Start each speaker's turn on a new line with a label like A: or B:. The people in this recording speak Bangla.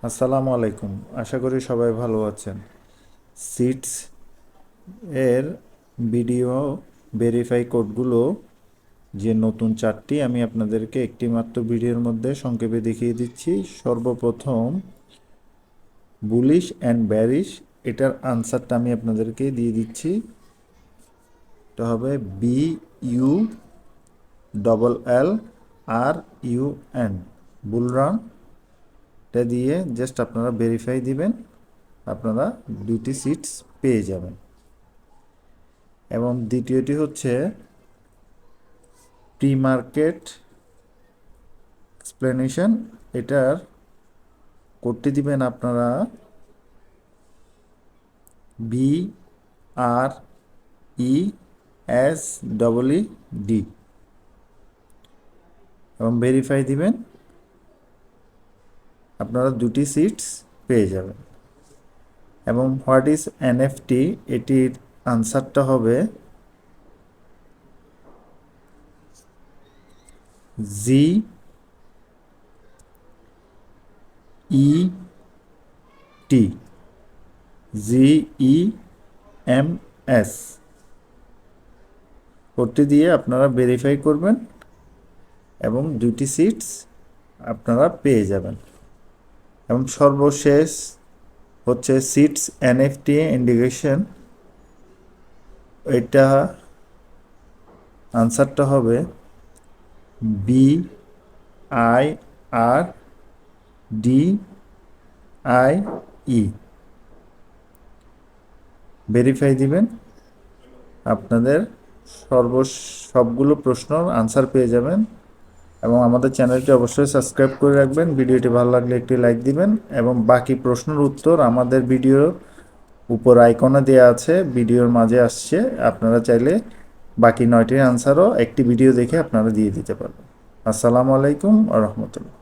A: আসসালামু আলাইকুম। আশা করি সবাই ভালো আছেন। সিটস এর ভিডিও ভেরিফাই কোডগুলো যে নতুন চারটি আমি আপনাদেরকে একটি মাত্র ভিডিওর মধ্যে সংক্ষেপে দেখিয়ে দিচ্ছি। সর্বপ্রথম বুলিশ অ্যান্ড ব্যারিশ, এটার আনসারটা আমি আপনাদেরকে দিয়ে দিচ্ছি। এটা হবে BULLRUN, বুলরান। এটা দিয়ে জাস্ট আপনারা ভেরিফাই দিবেন, আপনারা দুটি সিটস পেয়ে যাবেন। এবং দ্বিতীয়টি হচ্ছে প্রি মার্কেট এক্সপ্লেনেশন। এটার কোডটি দিবেন আপনারা BRESED এবং ভেরিফাই দিবেন, আপনারা দুটি সিটস পেয়ে যাবেন। এবং হোয়াট ইজ এনএফটি, এটির আনসারটা হবে GEMS। কোডটি দিয়ে আপনারা ভেরিফাই করবেন এবং দুটি সিটস আপনারা পেয়ে যাবেন। এবং সর্বশেষ হচ্ছে সিটস এনএফটি ইন্ডিকেশন, এটা আনসারটা হবে BIRDIE। ভেরিফাই দিবেন, আপনাদের সবগুলো প্রশ্নর আনসার পেয়ে যাবেন। এবং আমাদের চ্যানেলটি অবশ্যই সাবস্ক্রাইব করে রাখবেন। ভিডিওটি ভালো লাগলে একটি লাইক দিবেন এবং বাকি প্রশ্নের উত্তর আমাদের ভিডিওর উপর আইকনে দেওয়া আছে, ভিডিওর মাঝে আসছে। আপনারা চাইলে বাকি 9টির আনসারও একটি ভিডিও দেখে আপনারা দিয়ে দিতে পারবেন। আসসালামু আলাইকুম ওয়া রাহমাতুল্লাহ।